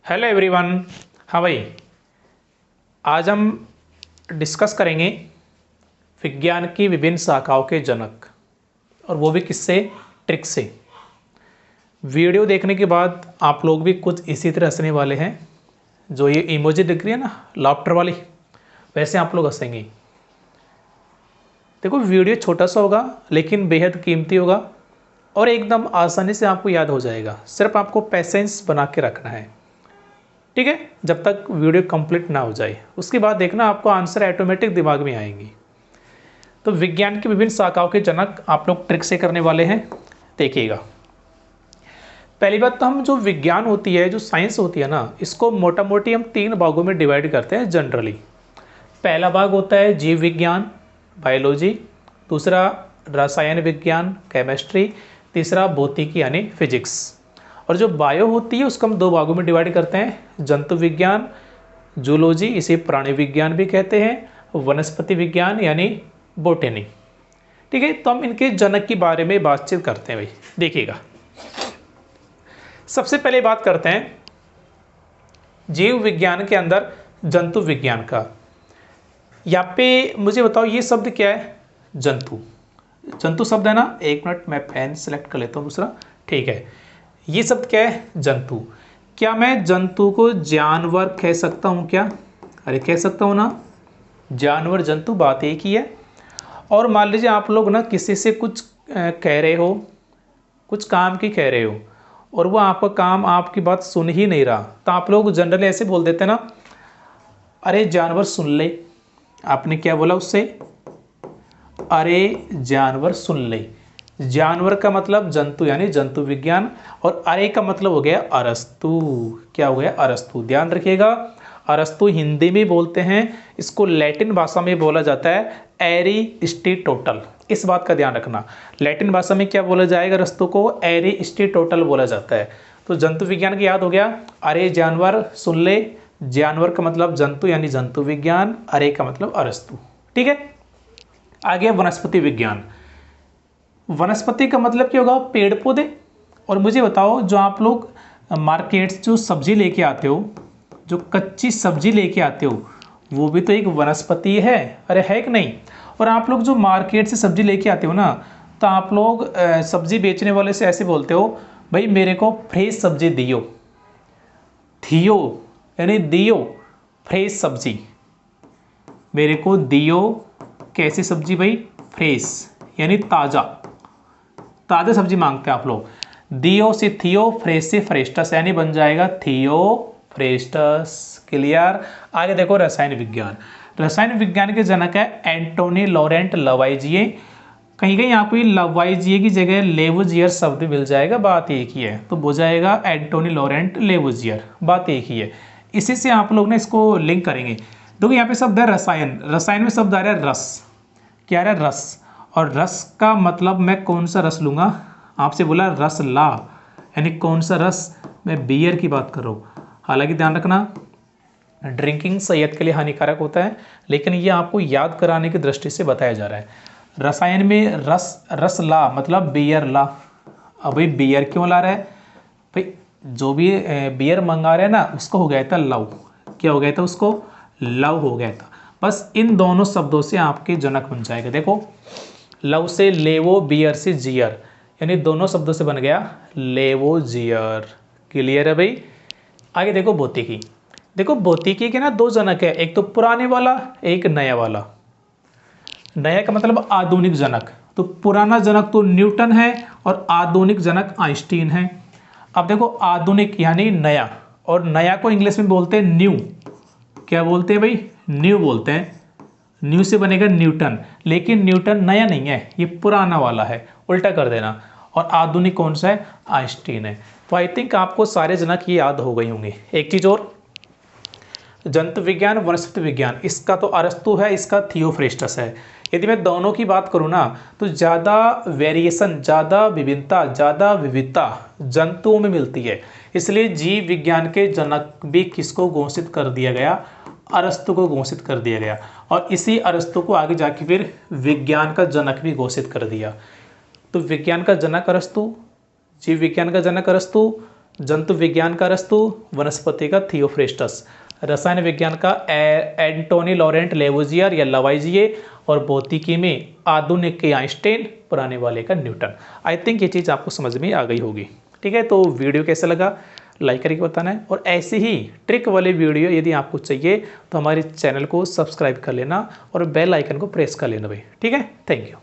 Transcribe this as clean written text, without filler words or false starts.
Hello everyone. हाँ भाई, आज हम डिस्कस करेंगे विज्ञान की विभिन्न शाखाओं के जनक, और वो भी किससे? ट्रिक से। वीडियो देखने के बाद आप लोग भी कुछ इसी तरह हंसने वाले हैं। जो ये इमोजी दिख रही है ना, लाफ्टर वाली, वैसे आप लोग हंसेंगे। देखो, वीडियो छोटा सा होगा लेकिन बेहद कीमती होगा और एकदम आसानी से आपको याद हो जाएगा। सिर्फ आपको पेशेंस बना के रखना है, ठीक है, जब तक वीडियो कंप्लीट ना हो जाए। उसके बाद देखना आपको आंसर ऑटोमेटिक दिमाग में आएंगी। तो विज्ञान की विभिन्न शाखाओं के जनक आप लोग ट्रिक से करने वाले हैं, देखिएगा। पहली बात तो हम जो विज्ञान होती है, जो साइंस होती है ना, इसको मोटा मोटी हम 3 भागों में डिवाइड करते हैं जनरली। पहला भाग होता है जीव विज्ञान, बायोलॉजी। दूसरा रसायन विज्ञान, केमिस्ट्री। तीसरा भौतिकी यानी फिजिक्स। और जो बायो होती है उसको हम 2 भागों में डिवाइड करते हैं, जंतु विज्ञान, जूलॉजी, इसे प्राणी विज्ञान भी कहते हैं, वनस्पति विज्ञान यानी बोटेनी। ठीक है, तो हम इनके जनक के बारे में बातचीत करते हैं भाई, देखिएगा। सबसे पहले बात करते हैं जीव विज्ञान के अंदर जंतु विज्ञान का। यहाँ पे मुझे बताओ ये शब्द क्या है? जंतु। जंतु शब्द है ना, एक मिनट मैं पेन सेलेक्ट कर लेता हूँ दूसरा। ठीक है, ये शब्द क्या है? जंतु। क्या मैं जंतु को जानवर कह सकता हूँ क्या? अरे कह सकता हूँ ना। जानवर जंतु बात एक ही है। और मान लीजिए आप लोग ना किसी से कुछ कह रहे हो, कुछ काम की कह रहे हो, और वो आपका काम आपकी बात सुन ही नहीं रहा, तो आप लोग जनरली ऐसे बोल देते ना, अरे जानवर सुन ले। आपने क्या बोला उससे? अरे जानवर सुन ले। जानवर का मतलब जंतु यानी जंतु विज्ञान, और अरे का मतलब हो गया अरस्तु। क्या हो गया? अरस्तु। ध्यान रखिएगा, अरस्तु हिंदी में बोलते हैं, इसको लैटिन भाषा में बोला जाता है एरिस्टोटल। इस बात का ध्यान रखना, लैटिन भाषा में क्या बोला जाएगा? अरस्तु को एरिस्टोटल बोला जाता है। तो जंतु विज्ञान की याद हो गया, अरे जानवर सुन ले। जानवर का मतलब जंतु यानी जंतु विज्ञान, अरे का मतलब अरस्तु। ठीक है, आगे वनस्पति विज्ञान। वनस्पति का मतलब क्या होगा? पेड़ पौधे। और मुझे बताओ, जो आप लोग मार्केट्स जो सब्जी लेके आते हो, जो कच्ची सब्जी लेके आते हो, वो भी तो एक वनस्पति है। अरे है कि नहीं? और आप लोग जो मार्केट से सब्जी लेके आते हो ना, तो आप लोग सब्जी बेचने वाले से ऐसे बोलते हो, भाई मेरे को फ्रेश सब्जी दियो। दियो यानी दियो, फ्रेश सब्जी। मेरे को दियो कैसी सब्जी भाई? फ्रेश यानी ताज़ा। ताज़ा सब्जी मांगते हैं आप लोग। दियो से थियो, फ्रेश से फ्रेस्टस, यानी बन जाएगा थियो फ्रेस्टस। क्लियर? आगे देखो रसायन विज्ञान। रसायन विज्ञान के जनक है एंटोनी लॉरेंट लवाइजिए। कहीं कहीं आपको लवाइजिए की जगह लेवुजियर शब्द मिल जाएगा, बात एक ही है, तो हो जाएगा एंटोनी लॉरेंट लेवुजियर, बात एक ही है। इसी से आप लोग ने इसको लिंक करेंगे। देखो यहाँ पे शब्द है रसायन, रसायन में शब्द आ रहा है रस। क्या आ रहा है? रस। और रस का मतलब मैं कौन सा रस लूँगा? आपसे बोला रस ला, यानी कौन सा रस? मैं बियर की बात कर रहा हूँ। हालांकि ध्यान रखना, ड्रिंकिंग सेहत के लिए हानिकारक होता है, लेकिन ये आपको याद कराने की दृष्टि से बताया जा रहा है। रसायन में रस, रस ला मतलब बियर ला। अब भाई बियर क्यों ला रहा है भाई? जो भी बियर मंगा रहे हैं ना, उसको हो गया था लव। क्या हो गया था? उसको लव हो गया था। बस इन दोनों शब्दों से आपके जनक बन जाएगा। देखो, लव से लेवो, बियर से जियर, यानी दोनों शब्दों से बन गया लेवो जियर। क्लियर है भाई? आगे देखो भौतिकी। देखो भौतिकी के ना 2 जनक है, एक तो पुराने वाला, एक नया वाला। नया का मतलब आधुनिक जनक। तो पुराना जनक तो न्यूटन है और आधुनिक जनक आइंस्टीन है। अब देखो आधुनिक यानी नया, और नया को इंग्लिश में बोलते हैं न्यू। क्या बोलते हैं भाई? न्यू बोलते हैं। न्यू से बनेगा न्यूटन, लेकिन न्यूटन नया नहीं है, ये पुराना वाला है, उल्टा कर देना। और आधुनिक कौन सा है? आइंस्टीन है। तो आई थिंक आपको सारे जनक ये याद हो गई होंगे। एक चीज और, जंतु विज्ञान, वनस्पति विज्ञान, इसका तो अरस्तु है, इसका थियोफ्रेस्टस है। यदि मैं दोनों की बात करूँ ना, तो ज़्यादा वेरिएशन, ज़्यादा विभिन्नता, ज़्यादा विविधता जंतुओं में मिलती है। इसलिए जीव विज्ञान के जनक भी किसको घोषित कर दिया गया? अरस्तु को घोषित कर दिया गया। और इसी अरस्तु को आगे जाके फिर विज्ञान का जनक भी घोषित कर दिया। तो विज्ञान का जनक अरस्तु, जीव विज्ञान का जनक अरस्तु, जंतु विज्ञान का अरस्तु, वनस्पति का थियोफ्रेस्टस, रसायन विज्ञान का एंटोनी लॉरेंट लेवोजियर या लवाइजिए, और भौतिकी में आधुनिक के आइंस्टाइन, पुराने वाले का न्यूटन। आई थिंक ये चीज़ आपको समझ में आ गई होगी। ठीक है, तो वीडियो कैसा लगा लाइक करके बताना है, और ऐसे ही ट्रिक वाले वीडियो यदि आपको चाहिए तो हमारे चैनल को सब्सक्राइब कर लेना और बेल आइकन को प्रेस कर लेना भाई। ठीक है, थैंक यू।